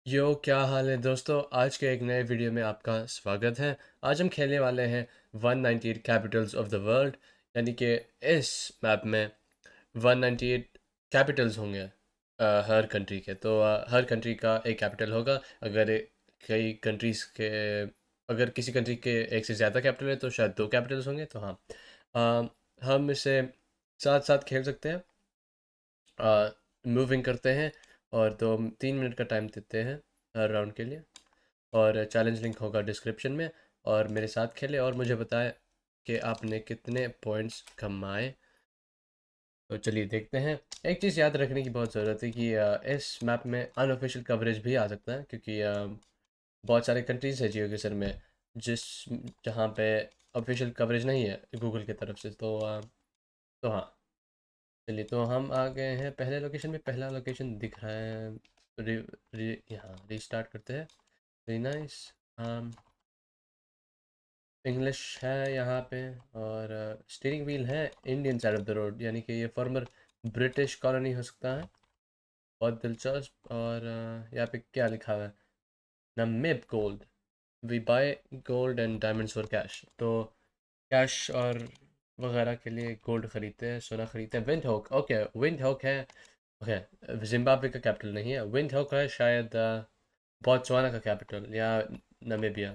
यो क्या हाल है दोस्तों। आज के एक नए वीडियो में आपका स्वागत है। आज हम खेलने वाले हैं 198 कैपिटल्स ऑफ द वर्ल्ड, यानी कि इस मैप में 198 कैपिटल्स होंगे हर कंट्री के। तो हर कंट्री का एक कैपिटल होगा। कई कंट्रीज़ के अगर किसी कंट्री के एक से ज़्यादा कैपिटल है तो शायद दो कैपिटल्स होंगे। तो हाँ, हम इसे साथ साथ खेल सकते हैं। मूविंग करते हैं और 2-3 मिनट का टाइम देते हैं हर राउंड के लिए। और चैलेंज लिंक होगा डिस्क्रिप्शन में। और मेरे साथ खेले और मुझे बताएं कि आपने कितने पॉइंट्स कमाए। तो चलिए देखते हैं। एक चीज़ याद रखने की बहुत ज़रूरत है कि इस मैप में अनऑफिशियल कवरेज भी आ सकता है, क्योंकि बहुत सारे कंट्रीज़ है जियो के सर में जिस जहाँ पे ऑफिशियल कवरेज नहीं है गूगल की तरफ से। तो हाँ, चलिए तो हम आ गए हैं पहले लोकेशन में। पहला लोकेशन दिख रहा है। यहाँ रीस्टार्ट करते हैं। Very nice. इंग्लिश है यहाँ पे। और स्टीयरिंग व्हील है Indian side of the road, यानी कि ये फॉर्मर ब्रिटिश कॉलोनी हो सकता है। बहुत दिलचस्प। और यहाँ पे क्या लिखा हुआ है? Namib gold, we buy gold and diamonds for cash. तो कैश और वगैरह के लिए गोल्ड खरीदते हैं, सोना खरीदते हैं। विंड होक, ओके विंड होक है। ओके, जिम्बाब्वे का कैपिटल नहीं है, विंड होक है शायद। बोत्सवाना का कैपिटल या नमीबिया।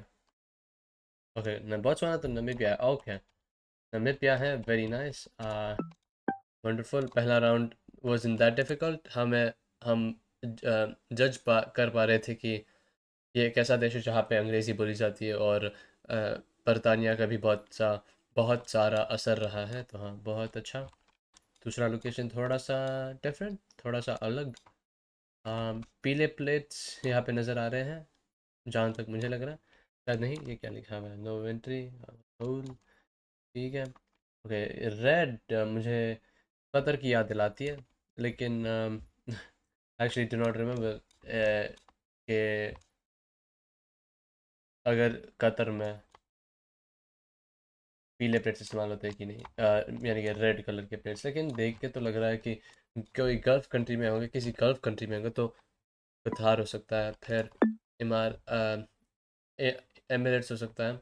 ओके, न बोत्सवाना तो नमीबिया है। ओके, नमीबिया है। Very nice. वंडरफुल। पहला round was in that difficult. हम कर पा रहे थे कि ये एक ऐसा देश है जहाँ पे अंग्रेज़ी बोली जाती है। और बरतानिया का भी बहुत सारा असर रहा है। तो हाँ, बहुत अच्छा। दूसरा लोकेशन थोड़ा सा डिफरेंट, थोड़ा सा अलग। पीले प्लेट्स यहाँ पे नज़र आ रहे हैं जहाँ तक मुझे लग रहा है। शायद नहीं, ये क्या लिखा हुआ है? No entry. ठीक है। ओके, रेड मुझे कतर की याद दिलाती है, लेकिन एक्चुअली डू नॉट रिमेम्बर कि अगर कतर में पीले प्लेट्स इस्तेमाल होते हैं कि नहीं, यानी कि रेड कलर के प्लेट्स। लेकिन देख के तो लग रहा है कि कोई गल्फ़ कंट्री में होंगे, किसी गल्फ़ कंट्री में होंगे। तो कतार हो सकता है, फिर इमार एमिरेट्स हो सकता है,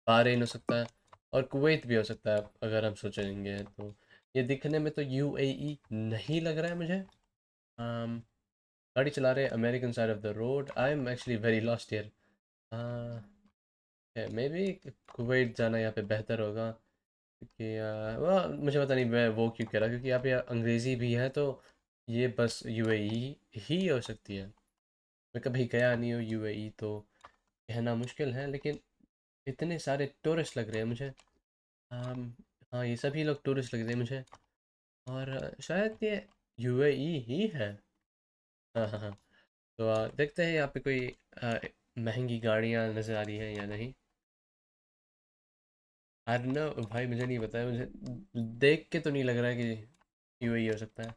बहरीन हो सकता है, और कुवैत भी हो सकता है अगर हम सोचेंगे तो। ये दिखने में तो यूएई नहीं लग रहा है मुझे। um, गाड़ी चला रहे American side of the road. I am actually very lost here. May be Kuwait जाना यहाँ पे बेहतर होगा, क्योंकि वह मुझे पता नहीं मैं वो क्यों कह रहा, क्योंकि यहाँ पे अंग्रेज़ी भी है। तो ये बस यूएई ही हो सकती है। मैं कभी गया नहीं हूँ यूएई, तो कहना मुश्किल है। लेकिन इतने सारे टूरिस्ट लग रहे हैं मुझे। अम, हाँ, ये सभी लोग टूरिस्ट लग रहे हैं मुझे। और शायद ये यूएई ही है। हाँ हाँ हाँ। तो देखते हैं यहाँ पे कोई अ, महंगी गाड़ियाँ नज़र आ रही हैं या नहीं। आई डोंट नो भाई, मुझे नहीं पता है। मुझे देख के तो नहीं लग रहा है कि यूएई हो सकता है।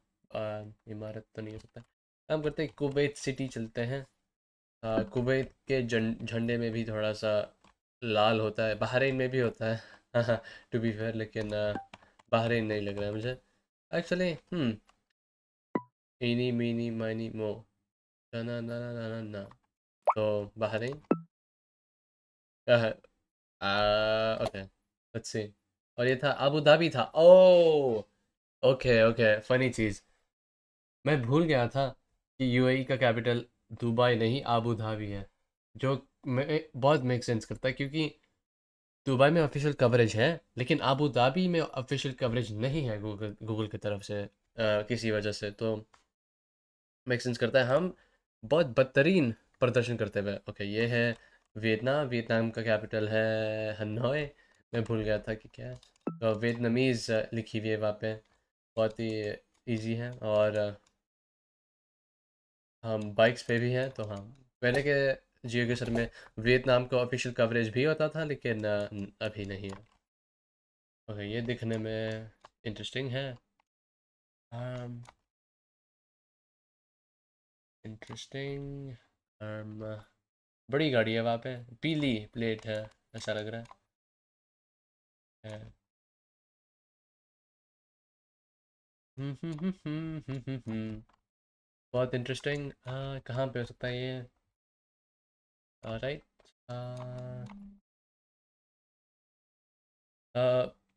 इमारत तो नहीं हो सकता। काम करते हैं, कुवैत सिटी चलते हैं। कुवैत के झंडे में भी थोड़ा सा लाल होता है, बहरीन में भी होता है। हाँ, टू बी फेयर। लेकिन बहरीन नहीं लग रहा है मुझे एक्चुअली। इनी मीनी माइनी मो, ना ना ना ना ना ना ना। तो बहरीन क्या है? Okay, let's see. और ये था अबू धाबी था। ओ, ओके ओके, फनी चीज़, मैं भूल गया था कि यूएई का कैपिटल दुबई नहीं अबू धाबी है। जो बहुत मेक सेंस करता है, क्योंकि दुबई में ऑफिशियल कवरेज है लेकिन अबू धाबी में ऑफिशियल कवरेज नहीं है गूगल गूगल की तरफ से, किसी वजह से। तो मेक सेंस करता है। हम बहुत बदतरीन प्रदर्शन करते हुए। ओके, ये है वियतनाम। वियतनाम का कैपिटल है हनोई। मैं भूल गया था कि क्या है। तो वियतनामीज़ लिखी हुई है वहाँ पे। बहुत ही इजी है। और हम बाइक्स पे भी हैं। तो हाँ, पहले के जियो के सर में वियतनाम का ऑफिशियल कवरेज भी होता था, लेकिन अभी नहीं है। ओके, ये दिखने में इंटरेस्टिंग है। इंटरेस्टिंग। बड़ी गाड़ी है वहाँ पे, पीली प्लेट है, ऐसा लग रहा है। बहुत इंटरेस्टिंग। कहाँ पे हो सकता है ये? राइट।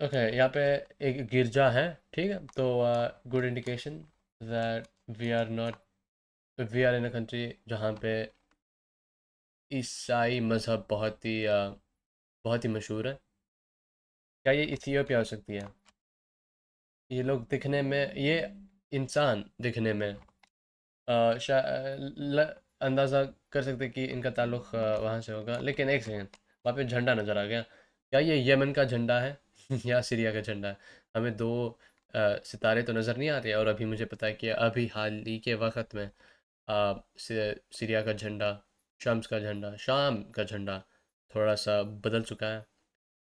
ओके, यहाँ पे एक गिरजा है। ठीक है, तो good indication that we are not we are in a country जहाँ पे ईसाई मज़हब बहुत ही मशहूर है। क्या ये इथियोपिया हो सकती है? ये लोग दिखने में, ये इंसान दिखने में अंदाज़ा कर सकते कि इनका ताल्लुक़ वहाँ से होगा। लेकिन एक सेकंड, वहाँ पे झंडा नज़र आ गया। क्या ये यमन का झंडा है या सीरिया का झंडा है? हमें दो सितारे तो नज़र नहीं आ रहे, और अभी मुझे पता है कि अभी हाल ही के वक्त में सीरिया का झंडा, शाम का झंडा थोड़ा सा बदल चुका है।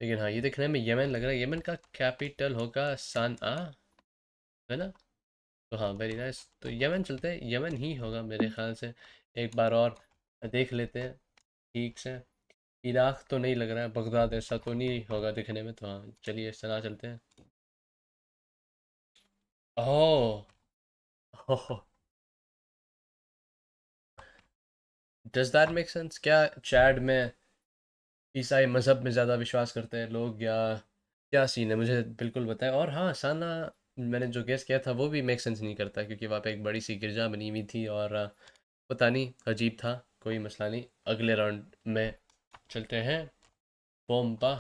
लेकिन हाँ, ये दिखने में यमन लग रहा है। यमन का कैपिटल होगा सनआ, है ना? तो हाँ, वेरी नाइस। तो यमन चलते हैं, यमन ही होगा मेरे ख्याल से। एक बार और देख लेते हैं ठीक से। इराक तो नहीं लग रहा है, बगदाद ऐसा तो नहीं होगा दिखने में। तो हाँ, चलिए सना चलते हैं। ओह, डज दैट मेक सेंस? क्या चैड में ईसाई मज़हब में ज़्यादा विश्वास करते हैं लोग, या क्या सीन है? मुझे बिल्कुल बताएं। और हाँ, साना मैंने जो गेस किया था वो भी मेक सेंस नहीं करता, क्योंकि वहाँ पे एक बड़ी सी गिरजा बनी हुई थी, और पता नहीं, अजीब था। कोई मसला नहीं, अगले राउंड में चलते हैं। बोम्बा।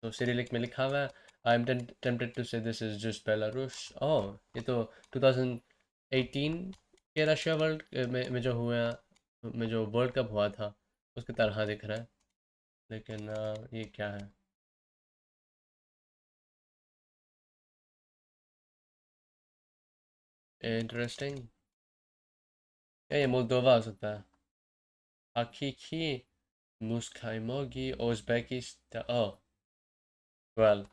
तो सिरिलिक में लिखा हुआ है, आई एम टेम्पटेड टू से दिस इज जस्ट बेलारूस। ओह, ये तो 2018 के रशिया वर्ल्ड में जो हुआ, में जो वर्ल्ड कप हुआ था उसकी तरह दिख रहा है। लेकिन ये क्या है? इंटरेस्टिंग। ये मोल्दोवा हो सकता है। हकीकी मुस्काइमोगी उज़्बेकिस्तान। ओह, वेल,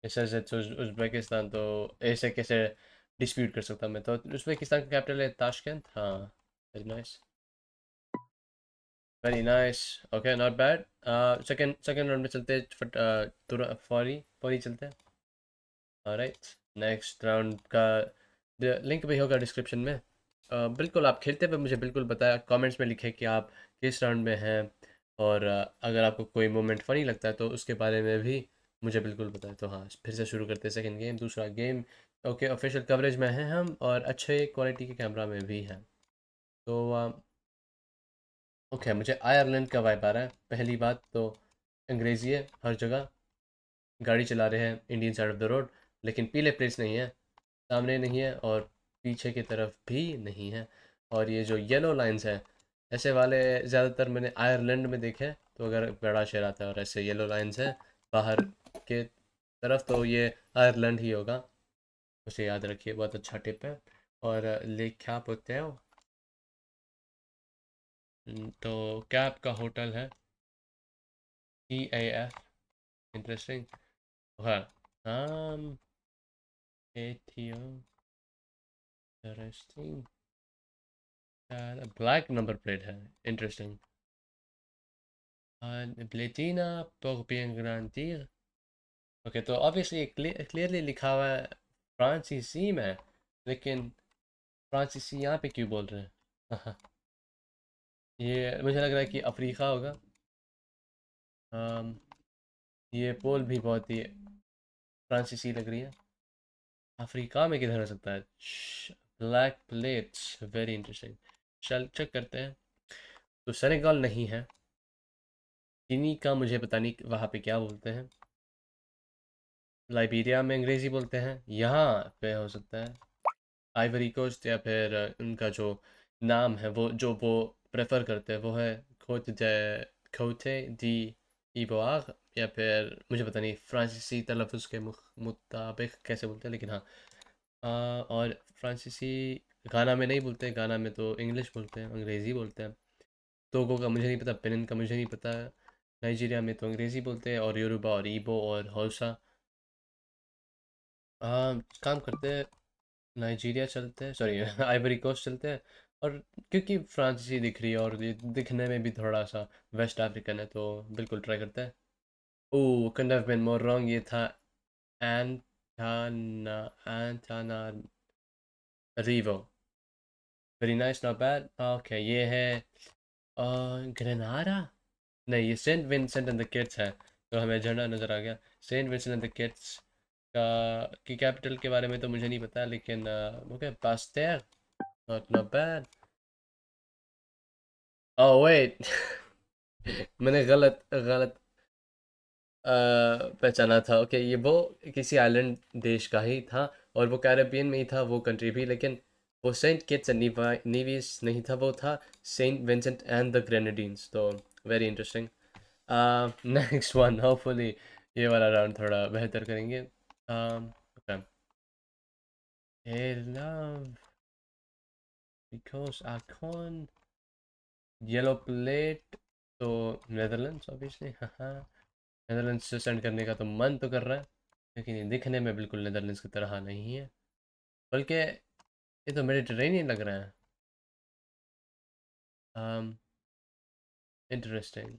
ऐसे से तो उज़्बेकिस्तान तो ऐसे कैसे डिस्प्यूट कर सकता मैं? तो उज़्बेकिस्तान का कैपिटल है ताशकंद। हाँ, very nice, very nice. Okay, not bad. Second second round में चलते हैं। तुरंत फौरी फौरी चलते हैं। ऑलराइट, नेक्स्ट राउंड का लिंक भी होगा डिस्क्रिप्शन में। बिल्कुल, आप खेलते हुए मुझे बिल्कुल बताया, कमेंट्स में लिखें कि आप किस राउंड में हैं। और अगर आपको कोई मोमेंट फ़नी लगता है तो उसके बारे में भी मुझे बिल्कुल बताएं। तो हाँ, फिर से शुरू करते हैं सेकंड गेम, दूसरा गेम। ओके, ऑफिशियल कवरेज में हैं हम, और अच्छे क्वालिटी के कैमरा में भी हैं। तो ओके, मुझे आयरलैंड का वाइब आ रहा है। पहली बात तो अंग्रेज़ी है हर जगह। गाड़ी चला रहे हैं Indian side of the road, लेकिन पीले प्लेट्स नहीं है, सामने नहीं है, और पीछे की तरफ भी नहीं है। और ये जो येलो लाइंस हैं, ऐसे वाले ज़्यादातर मैंने आयरलैंड में देखे हैं। तो अगर बड़ा शहर आता है और ऐसे येलो लाइंस हैं बाहर के तरफ, तो ये आयरलैंड ही होगा। उसे याद रखिए, बहुत अच्छा टिप है। और लेक क्या बोलते हो? तो कैप का होटल है EAF। इंटरेस्टिंग। हाँ, um, एथियो इंटरेस्टिंग। ब्लैक नंबर प्लेट है। इंटरेस्टिंग। प्लेटिना por bien garantir। ओके, तो ऑब्वियसली क्लियरली लिखा हुआ है फ्रांसीसी में, लेकिन फ्रांसीसी यहाँ पे क्यों बोल रहे हैं? ये मुझे लग रहा है कि अफ्रीका होगा। अम, ये पोल भी बहुत ही फ्रांसीसी लग रही है। अफ्रीका में किधर हो सकता है? Black plates, very interesting. चल चेक करते हैं। तो सेनेगल नहीं है। गिनी का मुझे पता नहीं वहाँ पे क्या बोलते हैं। लाइबेरिया में अंग्रेज़ी बोलते हैं। यहाँ पे हो सकता है आइवरी कोस्ट, या फिर उनका जो नाम है, वो जो वो प्रेफर करते हैं वो है खोते दी इबोआग, या फिर मुझे पता नहीं फ्रांसीसी तलफ़ुज़ के मुताबिक कैसे बोलते हैं। लेकिन हाँ, और फ्रांसीसी गाना में नहीं बोलते, गाना में तो इंग्लिश बोलते हैं, अंग्रेज़ी बोलते हैं। टोगो का मुझे नहीं पता, बेनिन का मुझे नहीं पता। नाइजीरिया में तो अंग्रेज़ी बोलते हैं, और योरूबा और इबो और हौसा। काम करते हैं, नाइजीरिया चलते हैं, सॉरी आइवरी कोस्ट चलते हैं। और क्योंकि फ्रांसीसी दिख रही है और ये दिखने में भी थोड़ा सा वेस्ट अफ्रीकन है, तो बिल्कुल ट्राई करते हैं। ओह, couldn't have been more wrong। ये था एंटाना एंटाना रीवो। Very nice, not bad. Okay, ये है ग्रेनाडा। नहीं, ये Saint Vincent and the Kitts है। तो हमें झंडा नज़र आ गया। Saint Vincent and the Kitts का की कैपिटल के बारे में तो मुझे नहीं पता, लेकिन okay, pastor, not bad. Oh wait, मैंने गलत गलत पहचाना था। ओके, ये वो किसी आइलैंड देश का ही था, और वो कैरेबियन में ही था वो कंट्री भी, लेकिन वो सेंट किट्स एंड नीवीस नहीं था, वो था Saint Vincent and the Grenadines. तो very interesting. Next one, hopefully ये वाला राउंड थोड़ा बेहतर करेंगे। okay. Hey, love, because I can't yellow plate, तो नेदरलैंड्स ऑब्वियसली। हाँ, नेदरलैंड्स से सेंड करने का तो मन तो कर रहा है, लेकिन ये दिखने में बिल्कुल नेदरलैंड्स की तरह नहीं है, बल्कि ये तो मेडिटेरेनियन लग रहा है। Interesting.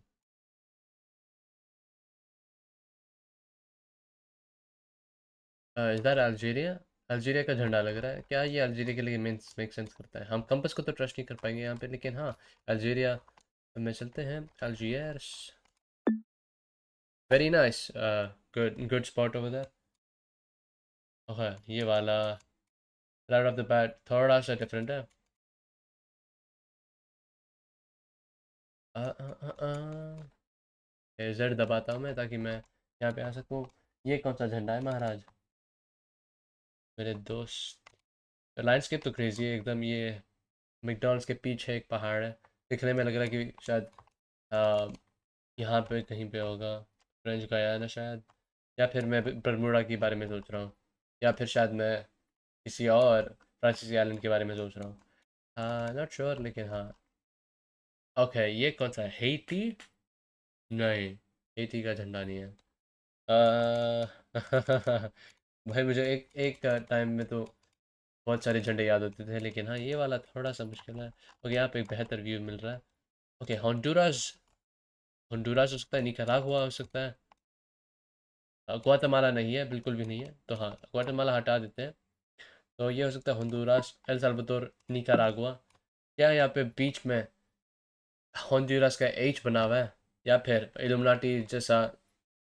Is that Algeria? Algeria का झंडा लग रहा है। क्या ये अल्जीरिया के लिए मेक सेंस करता है? हम कंपास को तो ट्रस्ट नहीं कर पाएंगे यहाँ पे, लेकिन हाँ, अल्जीरिया में चलते हैं। Algiers, very nice, good good spot over there. Okay, ये वाला राइट ऑफ द बैट थोड़ा सा डिफरेंट है। जेड दबाता हूँ मैं ताकि मैं यहाँ पे आ सकूँ। ये कौन सा झंडा है महाराज? मेरे दोस्त, लैंडस्केप तो क्रेजी है एकदम। ये मैकडॉनल्ड्स के पीछे एक पहाड़ है, दिखने में लग रहा है कि शायद आ, यहाँ पे कहीं पे होगा। फ्रेंच गयाना शायद, या फिर मैं बरमूडा के बारे में सोच रहा हूँ, या फिर शायद मैं किसी और फ्रांसीसी आइलैंड के बारे में सोच रहा हूँ। हाँ, नॉट श्योर, लेकिन हाँ। ओके, ये कौन सा है? हेती? नहीं, हेती का झंडा नहीं है। भाई, मुझे एक एक टाइम में तो बहुत सारे झंडे याद होते थे, लेकिन हाँ, ये वाला थोड़ा सा मुश्किल है। ओके, यहाँ पे एक बेहतर व्यू मिल रहा है। Okay, Honduras. होंडुरास हो सकता है, निकारागुआ हो सकता है। ग्वाटेमाला नहीं है, बिल्कुल भी नहीं है, तो हाँ, ग्वाटेमाला हटा देते हैं। तो ये हो सकता है होंडुरास, एल साल्वाडोर, निकारागुआ। क्या यहाँ पे बीच में होंडुरास का एच बना हुआ है, या फिर इल्यूमिनाटी जैसा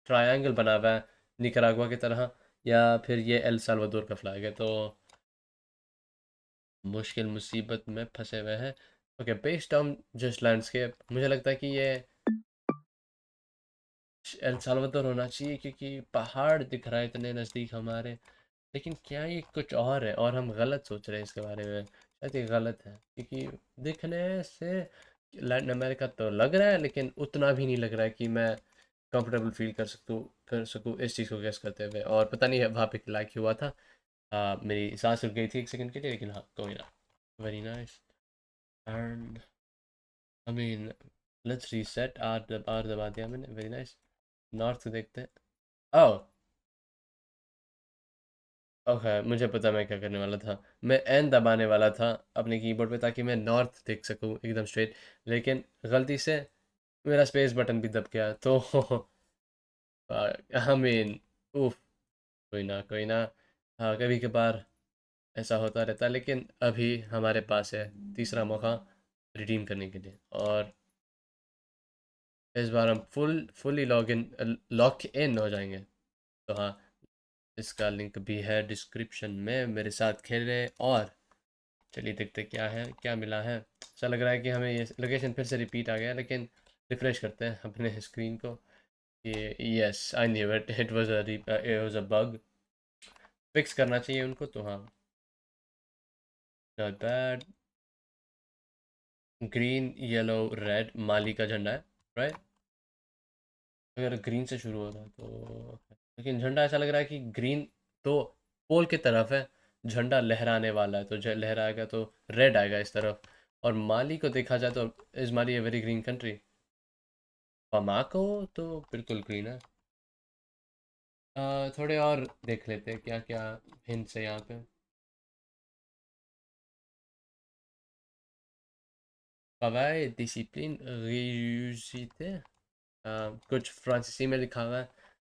ट्रायंगल बना हुआ है निकारागुआ की तरह, या फिर ये एल साल्वाडोर का फ्लैग है? तो मुश्किल मुसीबत में फंसे हुए हैं। Okay, based on just landscape मुझे लगता है कि ये एल साल्वाडोर होना चाहिए, क्योंकि पहाड़ दिख रहा है इतने नज़दीक हमारे। लेकिन क्या ये कुछ और है, और हम गलत सोच रहे हैं इसके बारे में? शायद ये गलत है, क्योंकि दिखने से लैटिन अमेरिका तो लग रहा है, लेकिन उतना भी नहीं लग रहा है कि मैं कंफर्टेबल फील कर सकूँ इस चीज़ को गेस करते हुए। और पता नहीं है वहाँ पे लाइक हुआ था। मेरी सांस रुक गई थी एक सेकंड के लिए, लेकिन हाँ, कोई ना। Very nice. And I mean, let's reset. R दबा दिया मैंने। Very nice. नॉर्थ देखते हैं। ओह, ओके, मुझे पता मैं क्या करने वाला था। मैं एन दबाने वाला था अपने कीबोर्ड पे, ताकि मैं नॉर्थ देख सकूं एकदम स्ट्रेट, लेकिन गलती से मेरा स्पेस बटन भी दब गया, तो आई मीन, उफ, कोई ना कोई ना। हाँ, कभी कभार ऐसा होता रहता है, लेकिन अभी हमारे पास है तीसरा मौका रिडीम करने के लिए, और इस बार हम फुली लॉक इन हो जाएंगे। तो हाँ, इसका लिंक भी है डिस्क्रिप्शन में, मेरे साथ खेलें। और चलिए देखते क्या है, क्या मिला है। ऐसा लग रहा है कि हमें ये लोकेशन फिर से रिपीट आ गया, लेकिन रिफ्रेश करते हैं अपने स्क्रीन को। ये, yes, I knew it, it was a bug. Fix करना चाहिए उनको, तो हाँ। Not bad. Green yellow red Mali का झंडा है, राइट? अगर ग्रीन से शुरू होता है तो, लेकिन झंडा ऐसा लग रहा है कि ग्रीन तो पोल की तरफ है, झंडा लहराने वाला है, तो लहराएगा तो रेड आएगा इस तरफ। और माली को देखा जाए तो, is Mali a very green country? Bamako तो बिल्कुल ग्रीन है। थोड़े और देख लेते हैं क्या क्या हिंट्स है यहाँ पे। travail डिसिप्लिन réussite, कुछ फ्रांसीसी में लिखा हुआ है,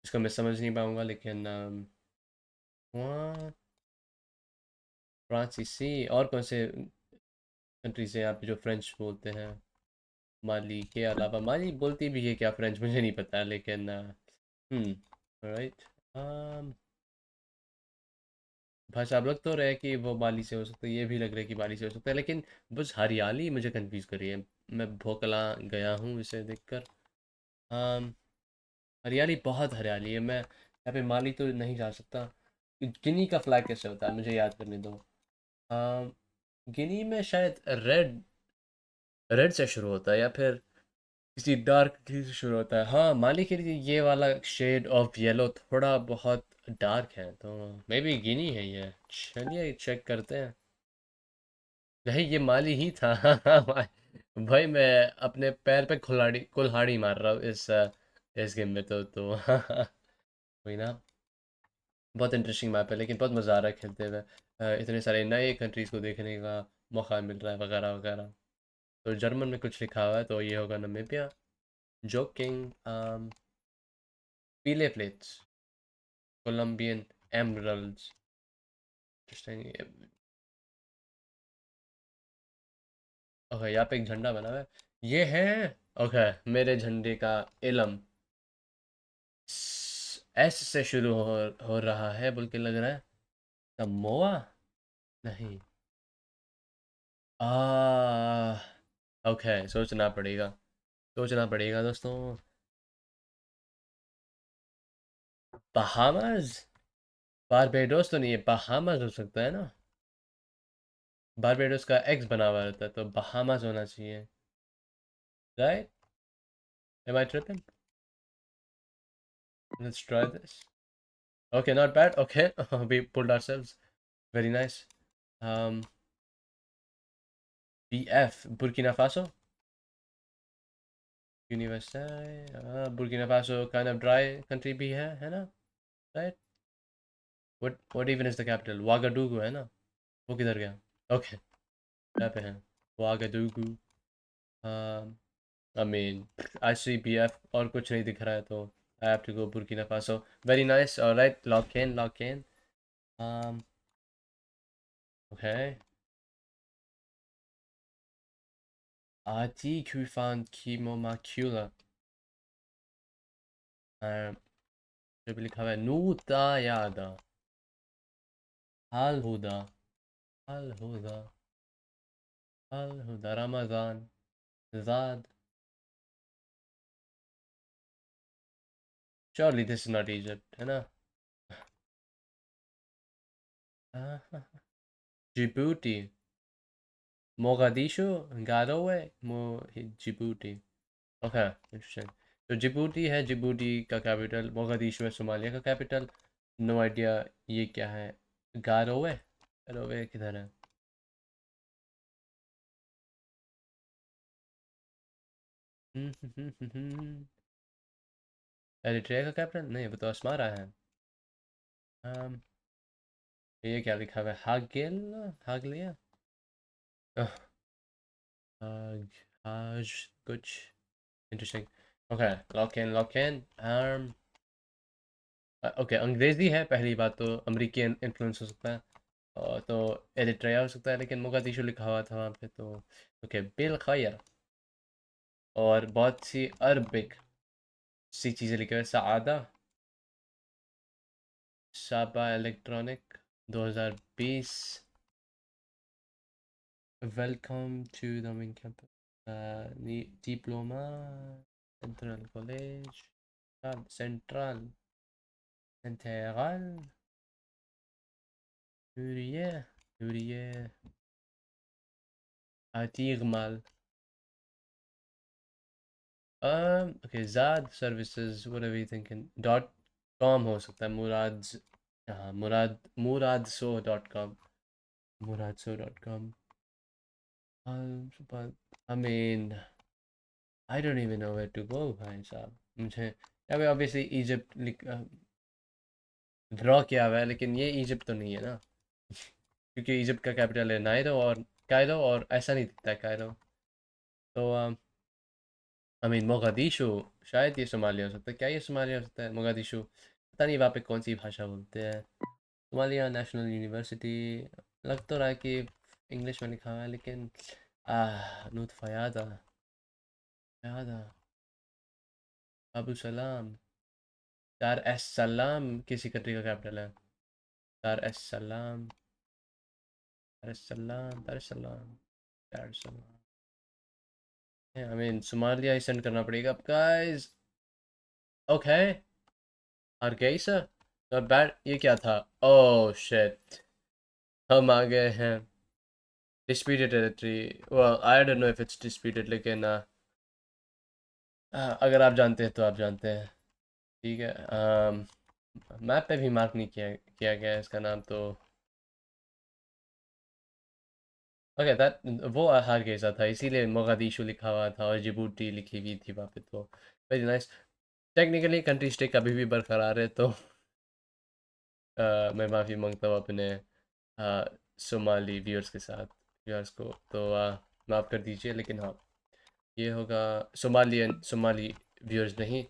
इसको मैं समझ नहीं पाऊंगा, लेकिन वहाँ फ्रांसीसी और कौन से कंट्रीज हैं यहाँ पे जो फ्रेंच बोलते हैं। माली के अलावा, माली बोलती भी है क्या फ्रेंच, मुझे नहीं पता, लेकिन राइट। भाषा अब लग तो रहा है कि वो माली से हो सकता है, ये भी लग रहा है कि माली से हो सकता है, लेकिन बस हरियाली मुझे कंफ्यूज करी है। मैं भोकला गया हूँ इसे देखकर। um, हरियाली, बहुत हरियाली है। मैं यहाँ पे माली तो नहीं जा सकता। गिनी का फ्लैग कैसे होता है, मुझे याद करने दो। गिनी में शायद रेड, रेड से शुरू होता है, या फिर किसी डार्क ग्रीन से शुरू होता है। हाँ, माली के लिए ये वाला शेड ऑफ येलो थोड़ा बहुत डार्क है, तो मे बी गिनी है ये। चलिए चेक करते हैं। नहीं, ये माली ही था। भाई मैं अपने पैर पे कुल्हाड़ी कुल्हाड़ी मार रहा हूँ इस गेम में, तो वही ना। बहुत इंटरेस्टिंग मैप है, लेकिन बहुत मज़ा आ रहा है खेलते हुए। इतने सारे नए कंट्रीज़ को देखने का मौका मिल रहा है, वगैरह वगैरह। तो जर्मन में कुछ लिखा हुआ है, तो ये होगा नमीबिया। जोकिंग। पीले plates, Colombian emeralds. Interesting. Okay, यहाँ पे एक झंडा बना हुआ है, ये है। ओके, मेरे झंडे का इलम एस से शुरू हो रहा है बोल के लग रहा है। समोआ। नहीं। आ ओके, सोचना पड़ेगा, सोचना पड़ेगा दोस्तों। बहामास। बारबेडोस तो नहीं है, बहामास हो सकता है ना। बारबेडोस का एक्स बना हुआ रहता है, तो बहामास होना चाहिए। Right. Am I tripping? Let's try this. Okay, not bad. Okay, we pulled ourselves. Very nice. Um, BF, Burkina Faso. Universal. Burkina Faso kind of dry country भी है ना? Right? What even is the capital? Ouagadougou है ना? वो किधर गया? Okay, यहाँ पे है। Ouagadougou. Um, I mean, I see BF और कुछ नहीं दिख रहा है, तो I have to go Burkina Faso. Very nice. All right, lock in, lock in. Um, okay. Adikufan Kimomacula. जो भी लिखा हुआ है, नूतायादा। Al Huda, Al Huda, Al Huda, Ramzan, ज़ाद। Surely this is not Egypt, है ना? Djibouti, Mogadishu, Garowe, Djibouti. Okay, interesting. तो जिबूटी है, जिबूटी का कैपिटल। मोगादिशु है सोमालिया का कैपिटल। नो आइडिया ये क्या है। गारोवे, गारोवे किधर है? एरिट्रिया का कैपिटल नहीं, वो तो अस्मारा है। um, ये क्या लिखा हुआ है, हागिल, हागलिया। हाग, हाज, कुछ interesting. Okay, lock in, lock in. Okay, अंग्रेजी है पहली बात, तो अमेरिकी इन्फ्लुएंस हो सकता है। तो एरिट्रिया हो सकता है, लेकिन मोगादिशु लिखा हुआ था वहाँ पे, तो ओके, बिल खैर। और बहुत सी अरबिक सी चीज़ें लिखी हुई है, सआदा, साबा electronic 2020। Welcome to the main campus. Diploma, central college, central, central, Hürriye, Hürriye, Atigmal. Okay, Zad services, what are we thinking? Dot com हो सकता है, मुराद, हाँ, muradso.com, muradso.com. But I mean, I don't even know where to go भाई साहब। मुझे यहाँ पे obviously Egypt draw किया हुआ है, लेकिन ये इजिप्ट तो नहीं है ना, क्योंकि इजिप्ट का कैपिटल है नायरो, और कायरो, और ऐसा नहीं दिखता है कायरो। तो आई मीन मोगादिशु, शायद ये सोमालिया हो सकता है। क्या ये सोमालिया हो सकता है, मोगादिशु? पता नहीं वहाँ पे कौन सी भाषा बोलते हैं। सोमालिया नेशनल यूनिवर्सिटी, लग तो रहा है कि इंग्लिश में लिखा हुआ है, लेकिन नूत फयादा, फयादा, अबू सलाम, दार एस सलाम किसी कंट्री का कैपिटल है। दार एस सलाम, दार एस सलाम, दार एस सलाम, दार एस सलाम। हमें सोमालिया ही सेंड करना पड़ेगा अब guys. Okay, Hargeisa, not bad. ये क्या था? ओह शिट, हम आ गए हैं disputed territory. Well, I don't know if it's disputed, लेकिन अगर आप जानते हैं तो आप जानते हैं। ठीक है, मैप पे भी मार्क नहीं किया गया है इसका नाम तो। ओके, दैट वो हारगेसा था, इसीलिए मोगादिशु लिखा हुआ था और जिबूती लिखी हुई थी वहाँ पे तो। Very nice. Technically country stake अभी भी बरकरार है तो मैं माफ़ी मांगता हूँ अपने सोमाली व्यूअर्स के साथ, व्यूअर्स को तो माफ़ कर दीजिए, लेकिन हाँ, ये होगा सोमालियन, सोमाली व्यूअर्स नहीं,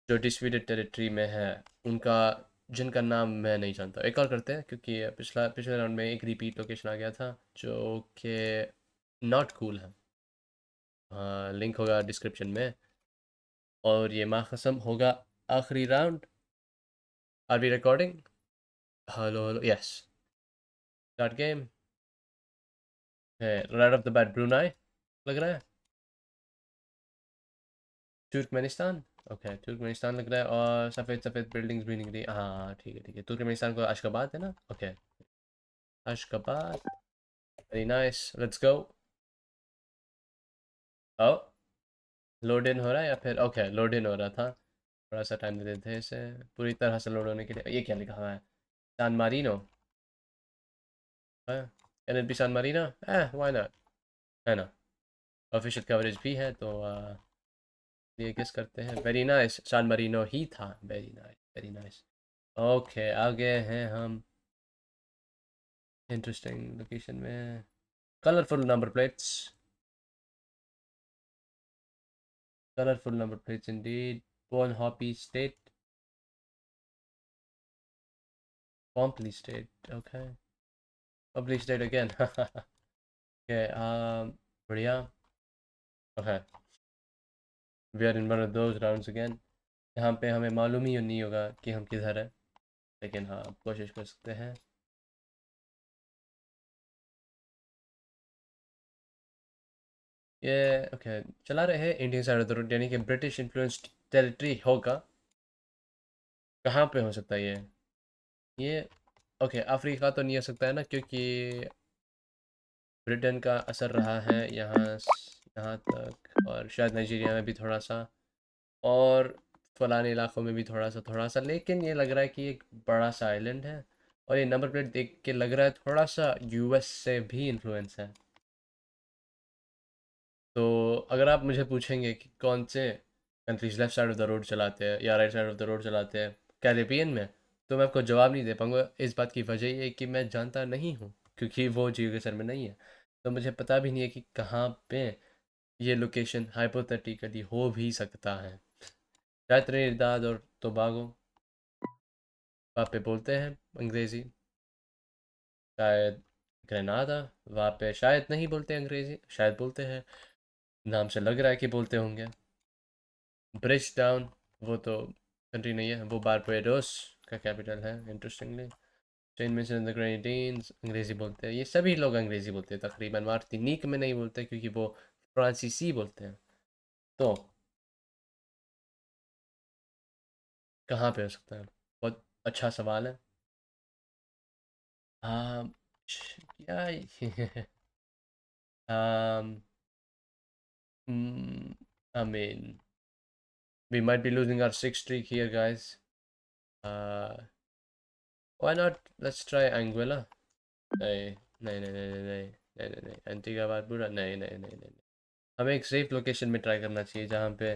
जो डिस्प्यूटेड टेरिटरी में है उनका, जिनका नाम मैं नहीं जानता। एक और करते हैं क्योंकि पिछले राउंड में एक रिपीट लोकेशन आ गया था जो कि नॉट कूल है। लिंक होगा डिस्क्रिप्शन में। और ये माखसम होगा आखिरी round. Are we recording? Hello hello, yes. Start game है। Right off the bat Brunei लग रहा है। तुर्कमेनिस्तान, ओके तुर्कमेनिस्तान लग रहा है, और सफ़ेद सफ़ेद बिल्डिंग्स भी दिख रही है। हाँ ठीक है ठीक है, तुर्कमेनिस्तान को अशगाबाद है ना, okay. Ashgabat, very nice, let's go. Oh, load in हो रहा है या फिर ओके लोड इन हो रहा था। थोड़ा सा टाइम दे देते हैं इसे पूरी तरह से लोड होने के लिए। ये क्या लिखा हुआ है? सान मारिनो है, एन एल पी सान मारिनो, वाई नॉट, है ना। ऑफिशियल कवरेज भी है तो ये किस करते हैं। वेरी नाइस, सान मारिनो ही था। Very nice very nice. Okay, आ गए हैं हम इंटरेस्टिंग लोकेशन में। Colourful number plates, colourful number plates indeed. बोन हॉपी स्टेट, पॉम्पली स्टेट, ओके। पॉम्पली स्टेट अगेन ओके, बढ़िया। Okay, we are in one of those rounds again, यहाँ पे हमें मालूम ही नहीं होगा कि हम किधर है, लेकिन हाँ कोशिश कर सकते हैं। ये ओके, चला रहे हैं Indian side of the road, यानी कि ब्रिटिश इन्फ्लुएंस्ड टेरिटरी होगा। कहाँ पे हो सकता है ये ओके, अफ्रीका तो नहीं हो सकता है ना, क्योंकि ब्रिटेन का असर रहा है यहाँ तक, और शायद नाइजीरिया में भी थोड़ा सा, और फलाने इलाकों में भी थोड़ा सा, लेकिन ये लग रहा है कि एक बड़ा सा आइलैंड है। और ये नंबर प्लेट देख के लग रहा है थोड़ा सा यूएस से भी इन्फ्लुएंस है। तो अगर आप मुझे पूछेंगे कि कौन से countries left side of the road चलाते हैं या right side of the road चलाते हैं कैरेबियन में, तो मैं आपको जवाब नहीं दे पाऊंगा। इस बात की वजह ये है कि मैं जानता नहीं हूँ, क्योंकि वो जियो के सर में नहीं है। तो मुझे पता भी नहीं है कि कहाँ पे ये लोकेशन हाइपोथेटिकली हो भी सकता है। शायद त्रिनिदाद और टोबागो, वहाँ पे बोलते हैं अंग्रेज़ी। शायद ग्रेनाडा, वहाँ पे शायद नहीं बोलते अंग्रेज़ी, शायद बोलते हैं, नाम से लग रहा है कि बोलते होंगे। ब्रिज टाउन, वो तो कंट्री नहीं है, वो बारबाडोस का कैपिटल है interestingly. Saint Vincent the Grenadines, अंग्रेज़ी बोलते हैं, ये सभी लोग अंग्रेज़ी बोलते हैं तकरीबन। मार्टिनिक में नहीं बोलते क्योंकि वो फ्रांसीसी बोलते हैं। तो कहाँ पे हो सकता है? बहुत अच्छा सवाल है। um, yeah, um, I mean, we might be losing our sixth streak here, guys. Uh, why not? Let's try Anguilla. नहीं नहीं नहीं नहीं नहीं नहीं नहीं नहीं, एंटीगा बारबूडा, नहीं नहीं नहीं नहीं। हमें एक सेफ लोकेशन में ट्राई करना चाहिए जहाँ पे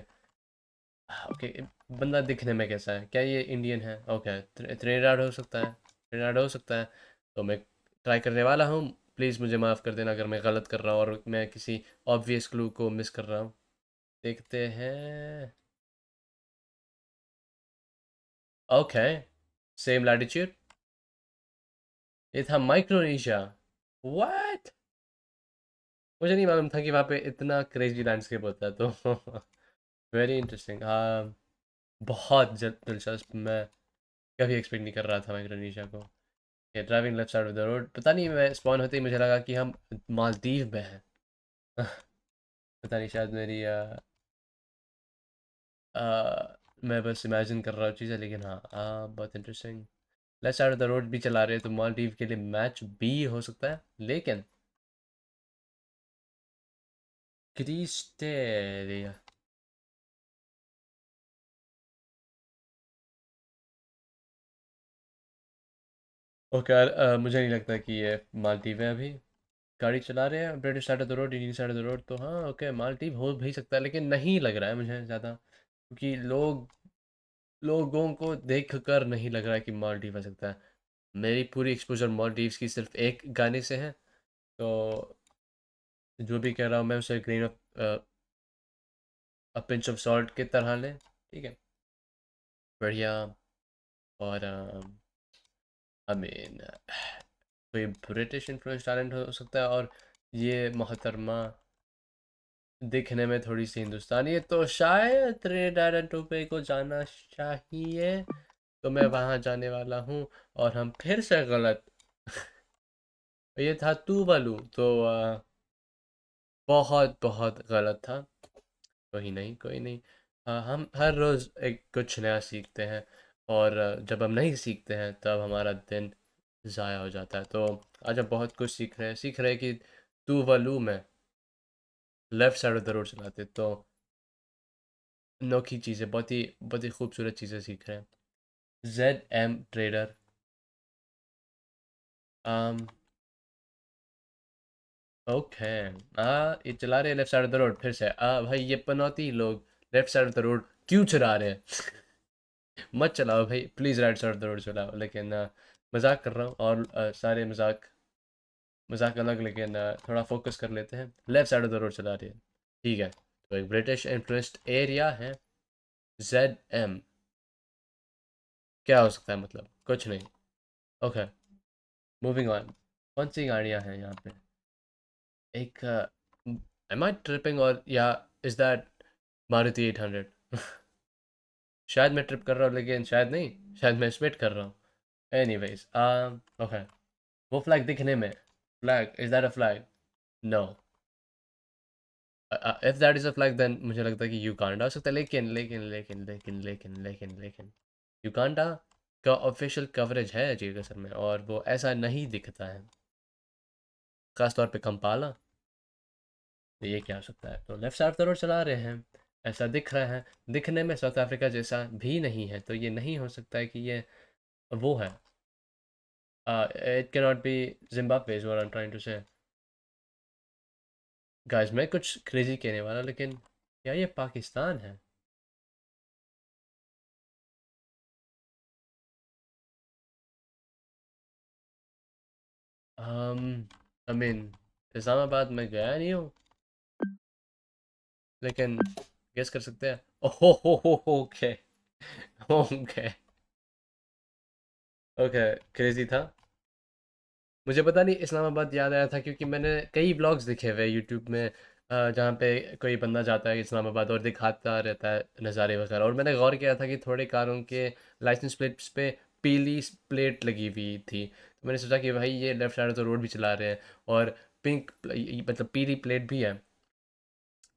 ओके, बंदा दिखने में कैसा है, क्या ये इंडियन है? ओके, त्रिनिडाद हो सकता है, त्रिनिडाद हो सकता है। तो मैं ट्राई करने वाला हूँ। प्लीज़ मुझे माफ़ कर देना अगर मैं गलत कर रहा हूँ और मैं किसी ऑब्वियस क्लू को मिस कर रहा हूँ। देखते हैं। Okay, same latitude. ये था माइक्रोनेशिया। व्हाट? मुझे नहीं मालूम था कि वहाँ पे इतना क्रेजी लैंडस्केप होता है, तो वेरी इंटरेस्टिंग। हाँ, बहुत दिलचस्प। मैं कभी एक्सपेक्ट नहीं कर रहा था माइक्रोनेशिया को। ये driving left side of the road, पता नहीं, मैं स्पॉन होते ही मुझे लगा कि हम मालदीव में हैं। पता नहीं, शायद मेरी मैं बस इमेजिन कर रहा हूँ चीज़ें, लेकिन हाँ, बहुत interesting. Left side of the road भी चला रहे हैं, तो मालदीव के लिए मैच भी हो सकता है, लेकिन क्रिस्टेरिया। ओके, मुझे नहीं लगता कि ये मालदीव है अभी। गाड़ी चला रहे हैं British side of the road, Indian side of the road, तो हाँ ओके, मालदीव हो भी सकता है, लेकिन नहीं लग रहा है मुझे ज़्यादा, क्योंकि लोगों को देख कर नहीं लग रहा है कि मालदीव आ सकता है। मेरी पूरी एक्सपोजर मालदीव्स की सिर्फ एक गाने से है, तो जो भी कह रहा हूँ मैं उसे grain of pinch of salt की तरह लें, ठीक है। बढ़िया। और आई मीन कोई ब्रिटिश इन्फ्लुएंस टैलेंट हो सकता है, और ये मोहतरमा दिखने में थोड़ी सी हिंदुस्तानी है, तो शायद ट्रिनिडाड एंड टोबैगो जाना चाहिए। तो मैं वहाँ जाने वाला हूँ, और हम फिर से गलत। ये था टूवालू, तो बहुत बहुत गलत था। कोई नहीं, कोई नहीं। हम हर रोज़ एक कुछ नया सीखते हैं, और जब हम नहीं सीखते हैं तब हमारा दिन ज़ाया हो जाता है। तो आज हम बहुत कुछ सीख रहे हैं कि टूवालू में left side of the road चलाते, तो अनोखी चीज़ें, बहुत ही खूबसूरत चीज़ें सीख रहे हैं। Z M trader. Um okay. ये चला रहे हैं left side of the road फिर से। भाई, ये पनौती लोग left side of the road क्यों चला रहे हैं? मत चलाओ भाई, please right side of the road चलाओ, लेकिन मजाक कर रहा हूँ, और सारे मजाक मजाक अलग, लेकिन थोड़ा फोकस कर लेते हैं। Left side of the road चला रहे हैं, ठीक है। तो एक ब्रिटिश इन्फ्लुएंस्ड एरिया है। जेड एम क्या हो सकता है, मतलब कुछ नहीं। Okay, moving on. कौन सी गाड़ियाँ हैं यहाँ पे? एक एम आई ट्रिपिंग, और या इज दैट मारुति 800? शायद मैं ट्रिप कर रहा हूँ, लेकिन शायद नहीं, शायद मैं स्मिट कर रहा हूँ। Anyways, okay. वो फ्लैग दिखने में, flag, is that a flag? No. If that is a flag, then मुझे लगता है कि युगांडा हो सकता है, लेकिन युगांडा का ऑफिशियल कवरेज है अजीब असर में, और वो ऐसा नहीं दिखता है, खासतौर पे कंपाला। तो ये क्या हो सकता है? तो लेफ्ट साइड ज़रूर चला रहे हैं, ऐसा दिख रहा है। दिखने में साउथ अफ्रीका जैसा भी नहीं है, तो ये नहीं हो सकता है कि ये वो है। It can not be Zimbabwe is what I am trying to say. Guys, मैं कुछ क्रेजी कहने वाला, लेकिन क्या ये पाकिस्तान है? आई मीन, इस्लामाबाद में गया नहीं हूँ, लेकिन गेस कर सकते हैं। ओहो हो, ओके। ओके। ओके, क्रेजी था। मुझे पता नहीं, इस्लामाबाद याद आया था क्योंकि मैंने कई ब्लॉग्स देखे हुए यूट्यूब में, जहाँ पे कोई बंदा जाता है इस्लामाबाद और दिखाता रहता है नज़ारे वगैरह, और मैंने गौर किया था कि थोड़े कारों के लाइसेंस प्लेट्स पे पीली प्लेट लगी हुई थी, तो मैंने सोचा कि भाई ये लेफ्ट साइड तो रोड भी चला रहे हैं, और पिंक, मतलब पीली प्लेट भी है,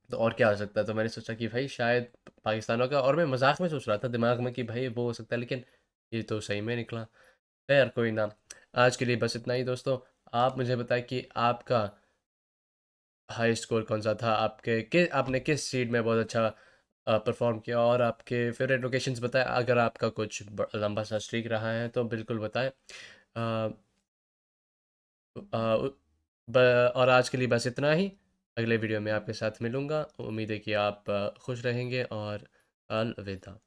तो और क्या हो सकता है? तो मैंने सोचा कि भाई शायद पाकिस्तान होगा, और मैं मजाक में सोच रहा था दिमाग में कि भाई वो हो सकता है, लेकिन ये तो सही में निकला। खैर, कोई ना। आज के लिए बस इतना ही दोस्तों। आप मुझे बताएं कि आपका हाई स्कोर कौन सा था, आपने किस सीट में बहुत अच्छा परफॉर्म किया, और आपके फेवरेट लोकेशंस बताएं। अगर आपका कुछ लंबा सा स्ट्रीक रहा है तो बिल्कुल बताएं। अ, अ, और आज के लिए बस इतना ही। अगले वीडियो में आपके साथ मिलूँगा। उम्मीद है कि आप खुश रहेंगे, और अलविदा।